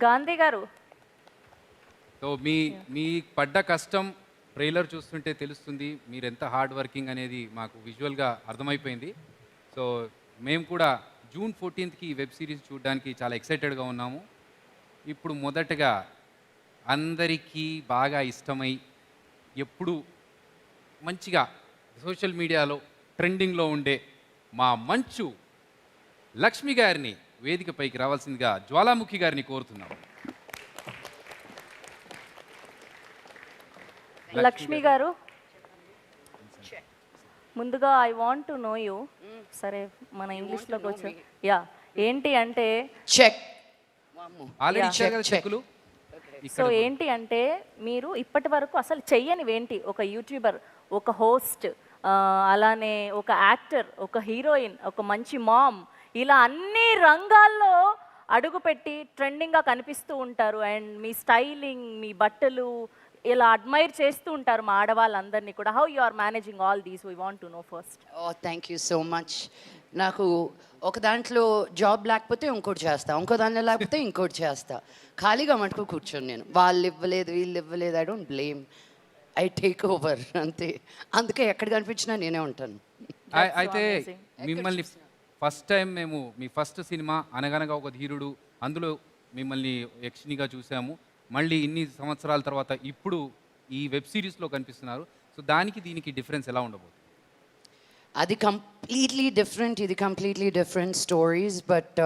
గాంధీ గారు సో మీ పడ్డ కష్టం ట్రైలర్ చూస్తుంటే తెలుస్తుంది మీరు ఎంత హార్డ్ వర్కింగ్ అనేది మాకు విజువల్గా అర్థమైపోయింది. సో మేము కూడా జూన్ 14th ఈ వెబ్ సిరీస్ చూడడానికి చాలా ఎక్సైటెడ్గా ఉన్నాము. ఇప్పుడు మొదటగా అందరికీ బాగా ఇష్టమై ఎప్పుడు మంచిగా సోషల్ మీడియాలో ట్రెండింగ్లో ఉండే మా మంచు లక్ష్మి గారిని వేదికపైకి రావాల్సిందిగా జ్వాలాముఖి గారిని కోరుతున్నాం. లక్ష్మి గారు ముందుగా I want to no you. సరే మన ఇంగ్లీష్లోకి వచ్చా. యా ఏంటి అంటే చెక్ ఆల్రెడీ ఇచ్చారు కదా చెక్కులు. సో ఏంటి అంటే మీరు ఇప్పటి వరకు అసలు చెయ్యనివేంటి? ఒక యూట్యూబర్, ఒక హోస్ట్, అలానే ఒక యాక్టర్, ఒక హీరోయిన్, ఒక మంచి మామ్, ఇలా అన్ని రంగాల్లో అడుగుపెట్టి ట్రెండింగ్గా కనిపిస్తూ ఉంటారు. అండ్ మీ స్టైలింగ్, మీ బట్టలు ఇలా అడ్మైర్ చేస్తూ ఉంటారు మా ఆడవాళ్ళందరినీ కూడా. How you are managing all these we want to know first. Thank you so much. నాకు ఒక దాంట్లో జాబ్ లేకపోతే ఇంకోటి చేస్తా, ఇంకో దాంట్లో లేకపోతే ఇంకోటి చేస్తా. ఖాళీగా మటుకు కూర్చొని నేను వాళ్ళు ఇవ్వలేదు వీళ్ళు ఇవ్వలేదు, I don't blame, I take over అంతే. అందుకే ఎక్కడ కనిపించినా నేనే ఉంటాను. అయితే మిమ్మల్ని ఫస్ట్ టైం మేము మీ ఫస్ట్ సినిమా అనగనగా ఒక ధీరుడు, అందులో మిమ్మల్ని యక్షినిగా చూసాము. మళ్ళీ ఇన్ని సంవత్సరాల తర్వాత ఇప్పుడు ఈ వెబ్ సిరీస్లో కనిపిస్తున్నారు. సో దానికి దీనికి డిఫరెన్స్ ఎలా ఉండబోతుంది? అది కంప్లీట్లీ డిఫరెంట్, ఇది completely different stories, but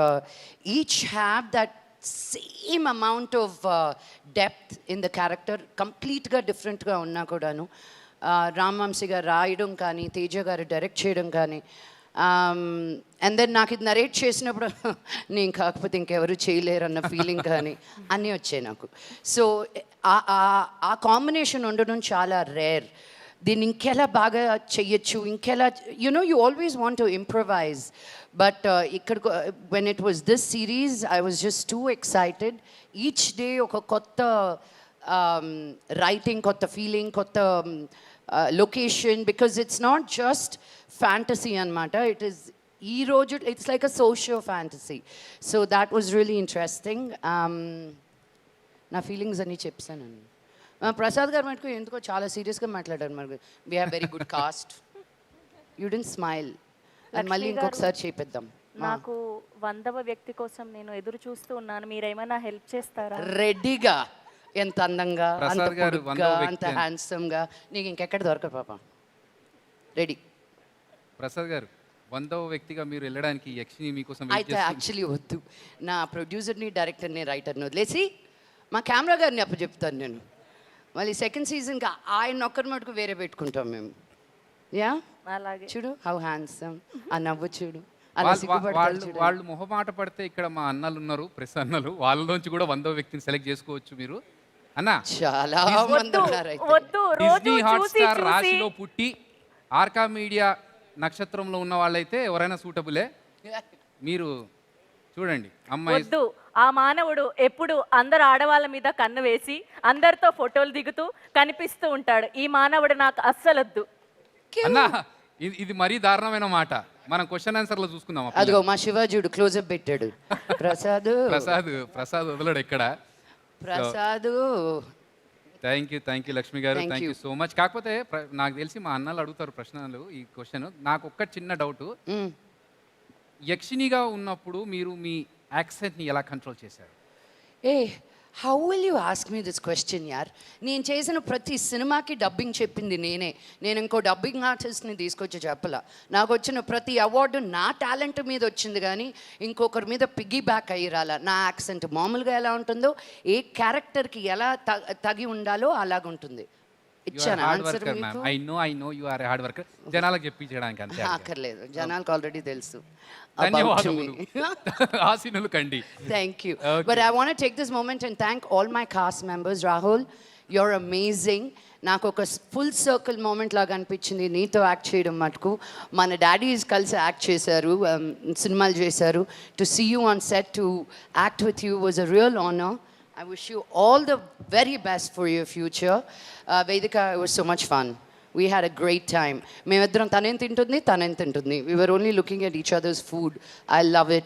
each have that same amount of depth in the character. కంప్లీట్గా డిఫరెంట్గా ఉన్నా కూడాను రామ్వంశీ గారు రాయడం కానీ, తేజ గారు డైరెక్ట్ చేయడం కానీ, అండ్ దెన్ నాకు ఇది నరేట్ చేసినప్పుడు నేను కాకపోతే ఇంకెవరు చేయలేరు అన్న ఫీలింగ్ కానీ అన్నీ వచ్చాయి నాకు. సో ఆ కాంబినేషన్ ఉండడం చాలా రేర్. దీన్ని ఇంకెలా బాగా చెయ్యొచ్చు, ఇంకెలా you always want to improvise. But ఇక్కడ when it was this series I was just too excited. Each day ఒక కొత్త రైటింగ్, కొత్త ఫీలింగ్, కొత్త location, because it's not just fantasy అనమాట. ఇట్ ఈస్ ఈ రోజు it's like a socio fantasy. So that was really interesting. నా feelings అన్నీ చెప్పానండి. ప్రసాద్ గారు మటుకు ఎందుకో చాలా సీరియస్గా మాట్లాడారు. మనకు we have very good cost. You didn't smile. And మళ్ళీ ఇంకొకసారి చేపిద్దాం. నాకు 100వ వ్యక్తి కోసం నేను ఎదురు చూస్తూ ఉన్నాను, మీరేమైనా హెల్ప్ చేస్తారా? రెడీగా, ఎంత అందంగా, అంత పొడుగ్గా, అంత హ్యాండ్సమ్గా నీకు ఇంకెక్కడ దొరకదు పాప. రెడీ. ప్రసాద్ గారు 100వ వ్యక్తిగా మీరు వెళ్ళడానికి యక్షిని మీకోసం అయితే యాక్చువల్లీ వద్దు, నా ప్రొడ్యూసర్ని, డైరెక్టర్ని, రైటర్ని వదిలేసి మా కెమెరా గారిని అప్పచెప్తాను నేను. మళ్ళీ సెకండ్ సీజన్కి ఆయన ఒక్కరి మటుకు వేరే పెట్టుకుంటాం మేము. యా అలాగే చూడు హౌ హ్యాండ్సమ్, ఆ నవ్వు చూడు. వాళ్ళు మొహమాట పడితే ఇక్కడ మా అన్నలు ఉన్నారు, ప్రెస్ అన్నలు, వాళ్ళలోంచి కూడా 100వ వ్యక్తిని సెలెక్ట్ చేసుకోవచ్చు మీరు. అన్నా చాలా మంది ఉన్నారు. డిజ్నీ హాట్స్టార్ రాశిలో పుట్టి ఆర్కా మీడియా నక్షత్రంలో ఉన్న వాళ్ళైతే ఎవరైనా సూటబులే. మీరు చూడండి అమ్మాయి. వద్దు, ఆ మానవుడు ఎప్పుడు అందరు ఆడవాళ్ళ మీద కన్ను వేసి అందరితో ఫోటోలు దిగుతూ కనిపిస్తూ ఉంటాడు. ఈ మానవుడు నాకు అస్సలొద్దు. అన్నా ఇది మరీ దారుణమైన మాట. మనం క్వశ్చన్ ఆన్సర్ లో చూసుకుందాం. అదిగో మా శివాజీడు క్లోజప్ పెట్టాడు. ప్రసాద్ వదలడు ఎక్కడ. థ్యాంక్ యూ లక్ష్మి గారు, థ్యాంక్ యూ సో మచ్. కాకపోతే నాకు తెలిసి మా అన్నలు అడుగుతారు ప్రశ్నలు ఈ క్వశ్చన్. నాకు ఒక్క చిన్న డౌట్, యక్షినిగా ఉన్నప్పుడు మీరు మీ యాక్సెంట్ని ఎలా కంట్రోల్ చేశారు? How will you ask me this question యార్? నేను చేసిన ప్రతి సినిమాకి డబ్బింగ్ చెప్పింది నేనే. నేను ఇంకో డబ్బింగ్ ఆర్టిస్ట్ని తీసుకొచ్చి చెప్పలా. నాకు వచ్చిన ప్రతి అవార్డు నా టాలెంట్ మీద వచ్చింది, కానీ ఇంకొకరి మీద పిగ్గీ బ్యాక్ అయ్యి రాలా. నా యాక్సెంట్ మామూలుగా ఎలా ఉంటుందో, ఏ క్యారెక్టర్కి ఎలా తగి ఉండాలో అలాగుంటుంది. ఇచ్చాను ఆన్సర్. జనాలకు చెప్పించడానికి అంతే, అక్కర్లేదు, జనాలకు ఆల్రెడీ తెలుసు. ఆశీనులు కండి. Thank you. But I want to take this moment and thank all my cast members. Rahul, you're amazing. నాకు ఒక ఫుల్ సర్కిల్ మూమెంట్ లాగా అనిపించింది నీతో యాక్ట్ చేయడం మటుకు. మన డాడీస్ కలిసి యాక్ట్ చేశారు, సినిమాలు చేశారు. To see you on set, to act with you was a real honour. I wish you all the very best for your future. Vedika, it was so much fun. We had a great time. మేమిద్దరం తనేం తింటుంది, తనేం తింటుంది. We were only looking at each other's food. I love it.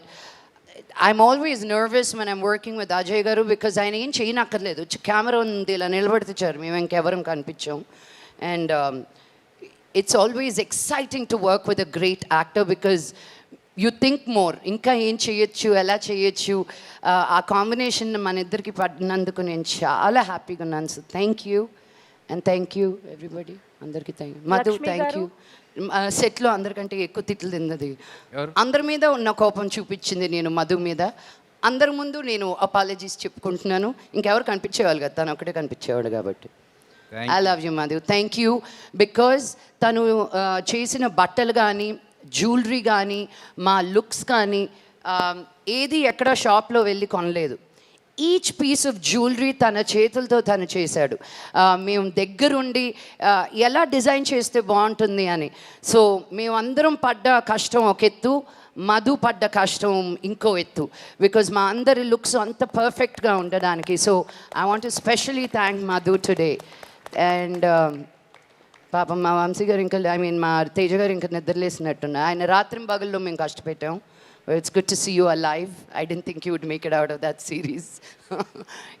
I'm always nervous when I'm working with Ajay Garu because ఆయన ఏం చేయనక్కర్లేదు, camera ఉంది ఇలా నిలబడితే చాలు, మేము ఇంకెవరం కనిపించాం. And it's always exciting to work with a great actor because you think more, ఇంకా ఏం చేయొచ్చు, ఎలా చేయొచ్చు. ఆ కాంబినేషన్ మన ఇద్దరికి పడినందుకు నేను చాలా హ్యాపీగా ఉన్నాను. So thank you and thank you everybody, అందరికీ thank you. Madhu Lakshmi thank గారు? యూ. సెట్లో అందరికంటే ఎక్కువ తిట్లు తిన్నది, ఎవరు? అందరి మీద ఉన్న కోపం చూపించింది నేను మధు మీద. అందరి ముందు నేను అపాలజీస్ చెప్పుకుంటున్నాను, ఇంకెవరు కనిపించేవాళ్ళు కదా, తను ఒకటే కనిపించేవాడు కాబట్టి. Thank I love you Madhu, thank you. Because తను చేసిన బట్టలు కానీ, జ్యువెలరీ కానీ, మా లుక్స్ కానీ ఏది ఎక్కడ షాప్లో వెళ్ళి కొనలేదు. ఈచ్ పీస్ ఆఫ్ జ్యువెలరీ తన చేతులతో తను చేశాడు. మేము దగ్గరుండి ఎలా డిజైన్ చేస్తే బాగుంటుంది అని. సో మేమందరం పడ్డ కష్టం ఒక ఎత్తు, మధు పడ్డ కష్టం ఇంకో ఎత్తు, బికాజ్ మా అందరి లుక్స్ అంత పర్ఫెక్ట్గా ఉండడానికి. So I want to specially thank Madhu today. And పాపం మా వంశీ గారు ఇంకా, ఐ మీన్ మా తేజ గారు ఇంకా నిద్రలేసినట్టున్నా. ఆయన రాత్రి పగల్లో మేము కష్టపెట్టాం. It's good to see you alive. I don't think you would make it out of that series.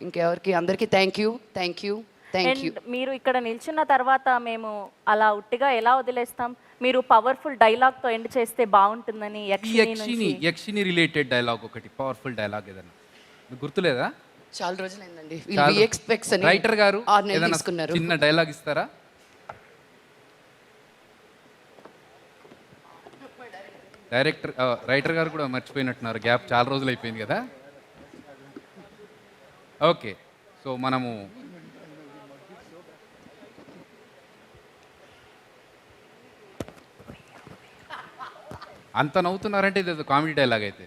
ఇంకెవరికి అందరికీ thank you, thank you, thank you. And మీరు ఇక్కడ నిల్చున్న తర్వాత మేము అలా ఉట్టిగా ఎలా వదిలేస్తాం? మీరు పవర్ఫుల్ డైలాగ్తో ఎండ్ చేస్తే బాగుంటుందని యక్షిని రిలేటెడ్ డైలాగ్ ఒకటి, పవర్ఫుల్ డైలాగ్ ఏదన్నా మీకు గుర్తులేదా? చాలా రోజులైందండి. రైటర్ గారు 6 నెలలు ఏదైనా తీసుకున్నారు. చిన్న డైలాగ్ ఇస్తారా? రైటర్ గారు కూడా మర్చిపోయినట్టున్నారు, గ్యాప్ చాలా రోజులు అయిపోయింది కదా. ఓకే, సో మనము అంత నవ్వుతున్నారంటే ఇది కామెడీ డైలాగ్ అయితే.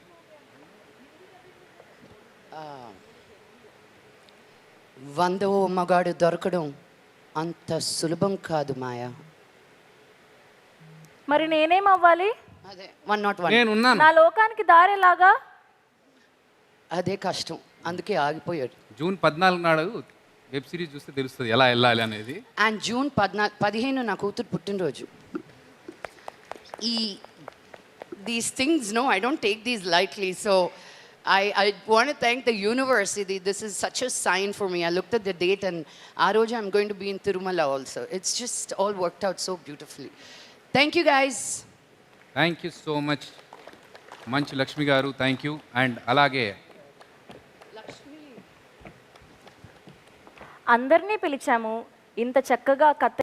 వందో మగాడు దొరకడం అంత సులభం కాదు మాయా. మరి నేనేం అవ్వాలి? అదే 101, నేనున్నాను. నా లోకానికి దారేలాగా. అదే కష్టం, అందుకే ఆగిపోయాడు. జూన్ 14 నాడు వెబ్ సిరీస్ చూస్తే తెలుస్తుంది ఎలా వెళ్ళాలి అనేది. అండ్ జూన్ 15 నా కూతురు పుట్టినరోజు. These things, no, I don't take these lightly. So I want to thank the universe. This is such a sign for me. I looked at the date and Aroja, I'm going to be in Tirumala also. It's just all worked out so beautifully. Thank you guys. Thank you so much Manchu Lakshmi గారు, thank you. And అలాగే అందరినీ పిలిచాము, ఇంత చక్కగా కథ